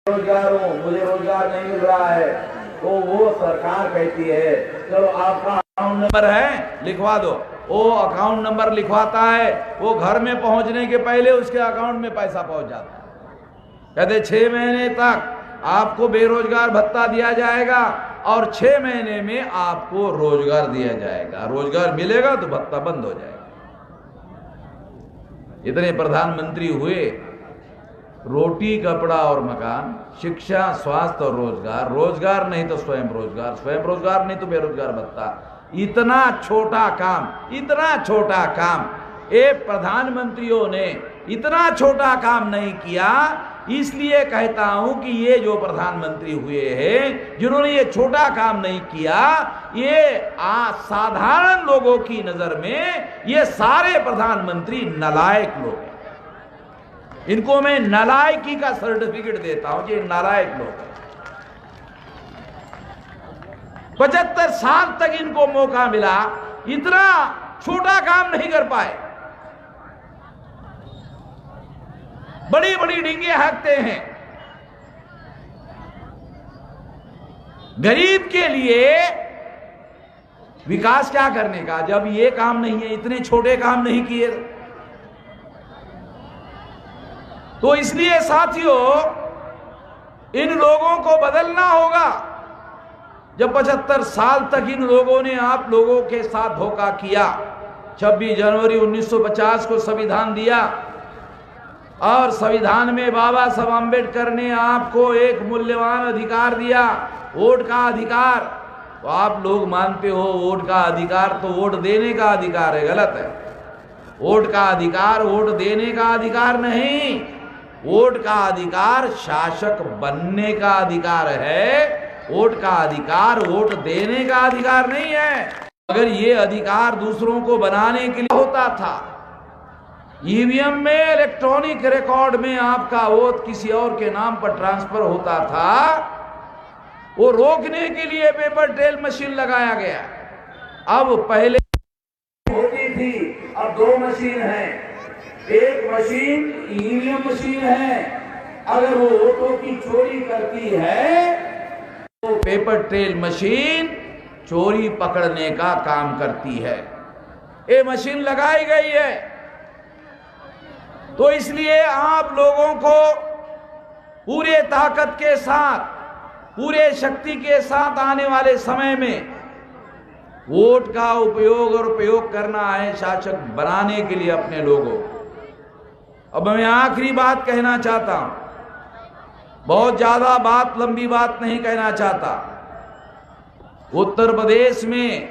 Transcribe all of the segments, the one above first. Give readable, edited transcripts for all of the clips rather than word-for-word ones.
रोजगार हूँ, मुझे रोजगार नहीं मिल रहा है, तो वो सरकार कहती है चलो आपका अकाउंट नंबर है लिखवा दो। वो अकाउंट नंबर लिखवाता है, वो घर में पहुंचने के पहले उसके अकाउंट में पैसा पहुंच जाता है। कहते 6 महीने तक आपको बेरोजगार भत्ता दिया जाएगा और 6 महीने में आपको रोजगार दिया जाएगा। रोजगार मिलेगा तो भत्ता बंद हो जाएगा। इतने प्रधानमंत्री हुए, रोटी कपड़ा और मकान, शिक्षा स्वास्थ्य और रोजगार, रोजगार नहीं तो स्वयं रोजगार, स्वयं रोजगार नहीं तो बेरोजगार भत्ता। इतना छोटा काम, इतना छोटा काम ये प्रधानमंत्रियों ने इतना छोटा काम नहीं किया। इसलिए कहता हूं कि ये जो प्रधानमंत्री हुए हैं जिन्होंने ये छोटा काम नहीं किया, ये साधारण लोगों की नजर में ये सारे प्रधानमंत्री नालायक लोग हैं। इनको मैं नालायकी का सर्टिफिकेट देता हूं कि नालायक लोग हैं। 75 साल तक इनको मौका मिला, इतना छोटा काम नहीं कर पाए। बड़ी बड़ी डींगे हाँकते हैं। गरीब के लिए विकास क्या करने का, जब ये काम नहीं है, इतने छोटे काम नहीं किए। तो इसलिए साथियों, इन लोगों को बदलना होगा। जब 75 साल तक इन लोगों ने आप लोगों के साथ धोखा किया, 26 जनवरी 1950 को संविधान दिया और संविधान में बाबा साहब अम्बेडकर ने आपको एक मूल्यवान अधिकार दिया, वोट का अधिकार। तो आप लोग मानते हो वोट का अधिकार तो वोट देने का अधिकार है, गलत है। वोट का अधिकार वोट देने का अधिकार नहीं, वोट का अधिकार शासक बनने का अधिकार है। वोट का अधिकार वोट देने का अधिकार नहीं है। अगर ये अधिकार दूसरों को बनाने के लिए होता था, ईवीएम में इलेक्ट्रॉनिक रिकॉर्ड में आपका वोट किसी और के नाम पर ट्रांसफर होता था, वो रोकने के लिए पेपर ट्रेल मशीन लगाया गया। अब पहले होती थी, अब 2 मशीन है। एक मशीन ईवीएम मशीन है, अगर वो वोटों की चोरी करती है तो पेपर ट्रेल मशीन चोरी पकड़ने का काम करती है। ये मशीन लगाई गई है। तो इसलिए आप लोगों को पूरे ताकत के साथ, पूरे शक्ति के साथ आने वाले समय में वोट का उपयोग और प्रयोग करना है शासक बनाने के लिए अपने लोगों। अब मैं आखिरी बात कहना चाहता हूं, बहुत ज्यादा बात, लंबी बात नहीं कहना चाहता। उत्तर प्रदेश में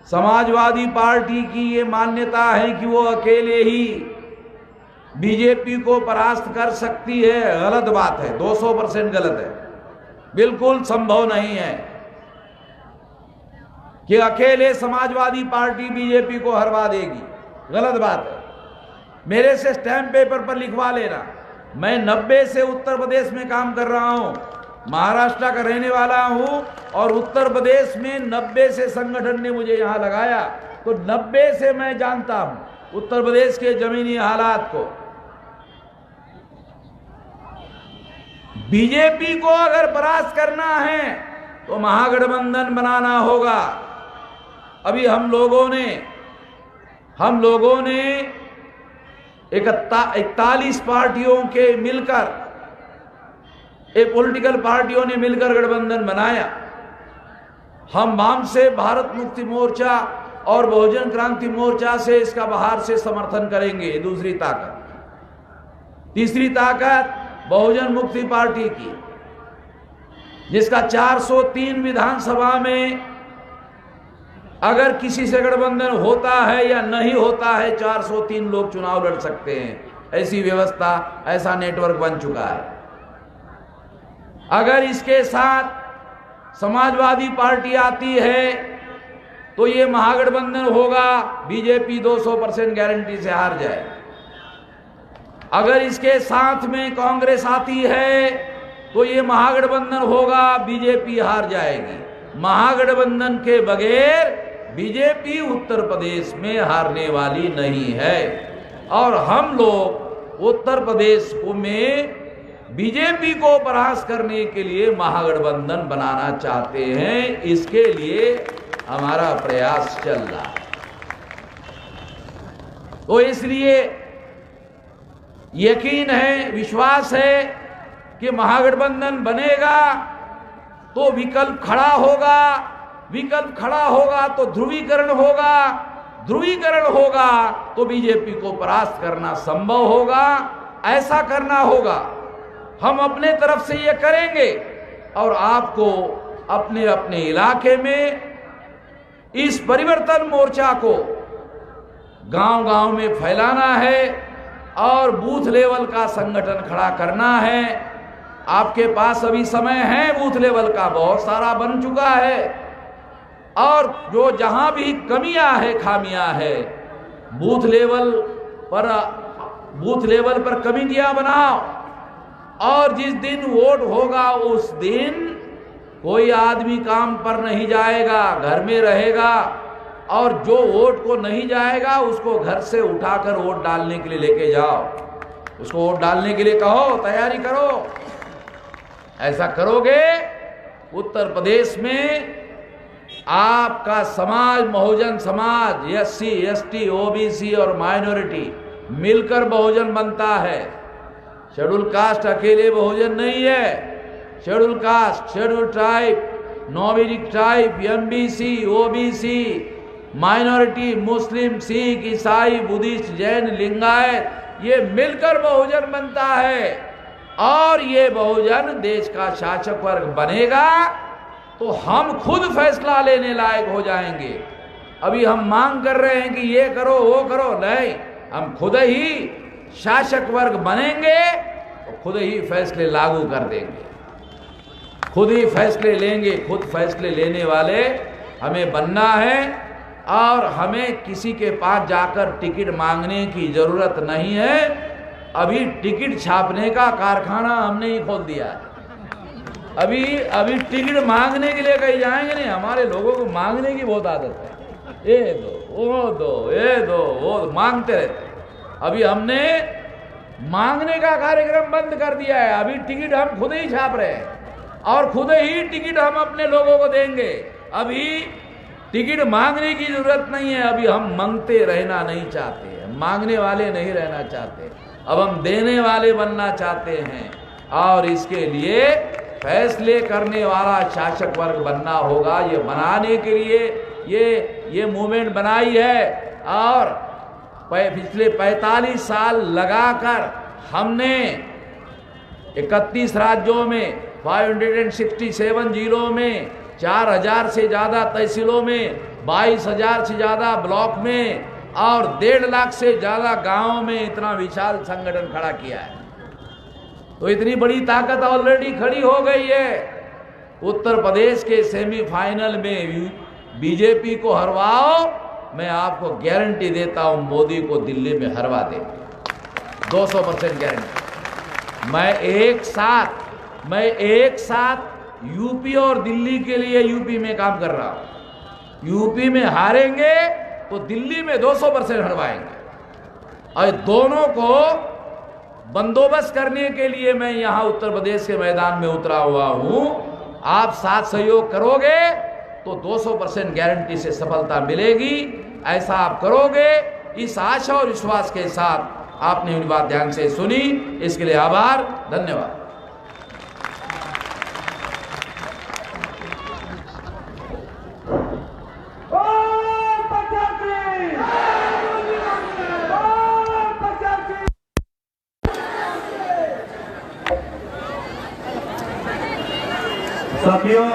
समाजवादी पार्टी की ये मान्यता है कि वो अकेले ही बीजेपी को परास्त कर सकती है। गलत बात है, 200% गलत है। बिल्कुल संभव नहीं है कि अकेले समाजवादी पार्टी बीजेपी को हरवा देगी, गलत बात है। मेरे से स्टैम्प पेपर पर लिखवा लेना। मैं 90 से उत्तर प्रदेश में काम कर रहा हूं, महाराष्ट्र का रहने वाला हूं और उत्तर प्रदेश में 90 से संगठन ने मुझे यहां लगाया, तो 90 से मैं जानता हूं उत्तर प्रदेश के जमीनी हालात को। बीजेपी को अगर परास्त करना है तो महागठबंधन बनाना होगा। अभी हम लोगों ने 41 पार्टियों के मिलकर, एक पॉलिटिकल पार्टियों ने मिलकर गठबंधन बनाया। हम वाम से भारत मुक्ति मोर्चा और बहुजन क्रांति मोर्चा से इसका बाहर से समर्थन करेंगे, दूसरी ताकत। तीसरी ताकत बहुजन मुक्ति पार्टी की, जिसका 403 विधानसभा में अगर किसी से गठबंधन होता है या नहीं होता है, 403 लोग चुनाव लड़ सकते हैं। ऐसी व्यवस्था, ऐसा नेटवर्क बन चुका है। अगर इसके साथ समाजवादी पार्टी आती है तो ये महागठबंधन होगा, बीजेपी 200% गारंटी से हार जाए। अगर इसके साथ में कांग्रेस आती है तो ये महागठबंधन होगा, बीजेपी हार जाएगी। महागठबंधन के बगैर बीजेपी उत्तर प्रदेश में हारने वाली नहीं है। और हम लोग उत्तर प्रदेश में बीजेपी को परास्त करने के लिए महागठबंधन बनाना चाहते हैं। इसके लिए हमारा प्रयास चल रहा है। तो इसलिए यकीन है, विश्वास है कि महागठबंधन बनेगा तो विकल्प खड़ा होगा, विकल्प खड़ा होगा तो ध्रुवीकरण होगा, ध्रुवीकरण होगा तो बीजेपी को परास्त करना संभव होगा। ऐसा करना होगा, हम अपने तरफ से ये करेंगे और आपको अपने अपने इलाके में इस परिवर्तन मोर्चा को गांव-गांव में फैलाना है और बूथ लेवल का संगठन खड़ा करना है। आपके पास अभी समय है, बूथ लेवल का बहुत सारा बन चुका है और जो जहां भी कमियां है, खामियां है, बूथ लेवल पर कमेटियां बनाओ और जिस दिन वोट होगा उस दिन कोई आदमी काम पर नहीं जाएगा, घर में रहेगा और जो वोट को नहीं जाएगा उसको घर से उठाकर वोट डालने के लिए लेके जाओ, उसको वोट डालने के लिए कहो, तैयारी करो। ऐसा करोगे, उत्तर प्रदेश में आपका समाज, Bahujan Samaj, SC, ST, OBC और माइनॉरिटी मिलकर बहुजन बनता है। शेड्यूल कास्ट अकेले बहुजन नहीं है। Schedule caste, schedule tribe, nomadic tribe, MBC, OBC, minority, Muslim, Sikh, ईसाई, बुद्धिस्ट, जैन, लिंगायत, ये मिलकर बहुजन बनता है और ये बहुजन देश का शासक वर्ग बनेगा तो हम खुद फैसला लेने लायक हो जाएंगे। अभी हम मांग कर रहे हैं कि ये करो वो करो, नहीं, हम खुद ही शासक वर्ग बनेंगे तो खुद ही फैसले लागू कर देंगे, खुद ही फैसले लेंगे। खुद फैसले लेने वाले हमें बनना है और हमें किसी के पास जाकर टिकट मांगने की जरूरत नहीं है। अभी टिकट छापने का कारखाना हमने ही खोल दिया है। अभी टिकट मांगने के लिए कहीं जाएंगे नहीं। हमारे लोगों को मांगने की बहुत आदत है, ये दो वो दो, ये दो वो, मांगते रहते। अभी हमने मांगने का कार्यक्रम बंद कर दिया है। अभी टिकट हम खुद ही छाप रहे हैं और खुद ही टिकट हम अपने लोगों को देंगे। अभी टिकट मांगने की जरूरत नहीं है। अभी हम मांगते रहना नहीं चाहते, मांगने वाले नहीं रहना चाहते, अब हम देने वाले बनना चाहते हैं और इसके लिए फैसले करने वाला शासक वर्ग बनना होगा। ये बनाने के लिए ये मूवमेंट बनाई है और पिछले 45 साल लगाकर हमने 31 राज्यों में, 567 जिलों में, 4000 से ज़्यादा तहसीलों में, 22,000 से ज़्यादा ब्लॉक में और 1.5 लाख से ज़्यादा गांवों में इतना विशाल संगठन खड़ा किया है। तो इतनी बड़ी ताकत ऑलरेडी खड़ी हो गई है। उत्तर प्रदेश के सेमीफाइनल में बीजेपी को हरवाओ, मैं आपको गारंटी देता हूं मोदी को दिल्ली में हरवा दे, 200% गारंटी। मैं एक साथ यूपी और दिल्ली के लिए यूपी में काम कर रहा हूं। यूपी में हारेंगे तो दिल्ली में 200% हरवाएंगे और दोनों को बंदोबस्त करने के लिए मैं यहां उत्तर प्रदेश के मैदान में उतरा हुआ हूं। आप साथ सहयोग करोगे तो 200% गारंटी से सफलता मिलेगी। ऐसा आप करोगे, इस आशा और विश्वास के साथ आपने मेरी बात ध्यान से सुनी, इसके लिए आभार, धन्यवाद। साथियों,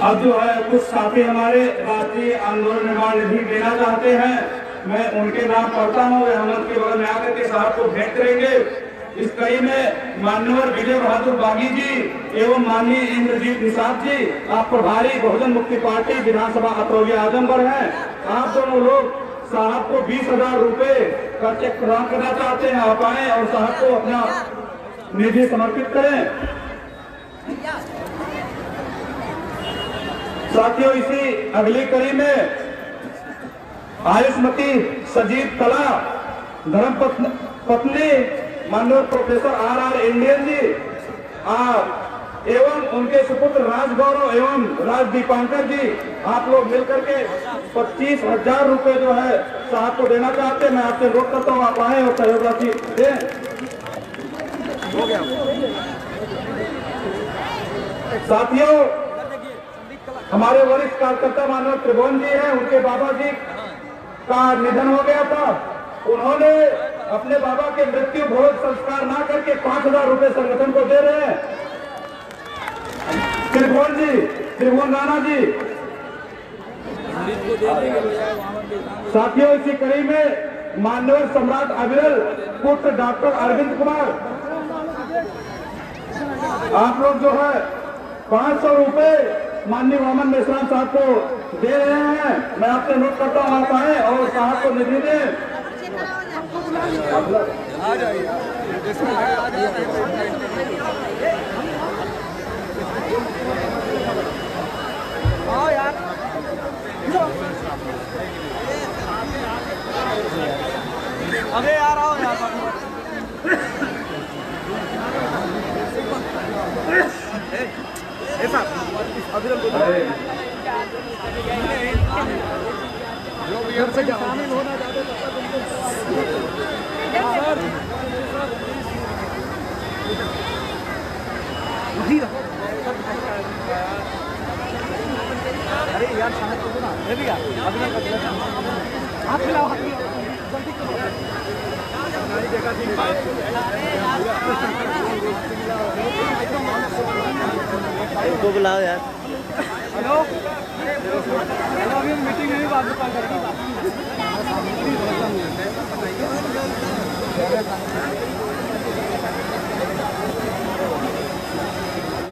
अब जो है कुछ साथी हमारे राष्ट्रीय आंदोलन निर्माण निधि देना चाहते हैं। मैं उनके नाम पढ़ता हूँ, वे हम के बगल में आकर के साहब को भेंट करेंगे। इस कड़ी में माननीय विजय बहादुर बागी जी एवं माननीय इंद्रजीत निषाद जी, आप प्रभारी बहुजन मुक्ति पार्टी विधानसभा अतरौली आजमगढ़ हैं। आप दोनों लोग साहब को 20,000 रुपए का चेक प्रदान करना चाहते हैं। आप आए और साहब को अपना निधि समर्पित करें। साथियों, इसी अगली कड़ी में आयुष्मती सजीव कला धर्म पत्नी माननीय प्रोफेसर R.R. इंडियन जी एवं उनके सुपुत्र राज गौरव एवं राज दीपांकर जी, आप लोग मिलकर के 25,000 रुपए जो है साहब को देना चाहते हैं। मैं आपसे अनुरोध करता हूँ आप आए और सहयोग राशि दें। साथियों, हमारे वरिष्ठ कार्यकर्ता मानव त्रिभुवन जी हैं, उनके बाबा जी का निधन हो गया था। उन्होंने अपने बाबा के मृत्यु भोज संस्कार ना करके 5,000 रुपए संगठन को दे रहे हैं। त्रिभुवन जी, त्रिभुवन राणा जी। साथियों, इसी कड़ी में मान्यवर सम्राट अविरल पुत्र डॉक्टर अरविंद कुमार, आप लोग जो है 500 रुपए माननीय वामन मेश्राम साहब को दे रहे हैं। मैं आपसे अनुरोध करता हूँ आप आए और साहब को निधि दें। अबे यार आओ यार ऐसा अभिनव को जो भी घर से शामिल होना चाहते अरे यार शामिल को ना ये भी यार अभिनव का हाथ मिलाओ जल्दी को बुलाओ यार। हेलो हेलो, अभी मीटिंग में बात करेंगे।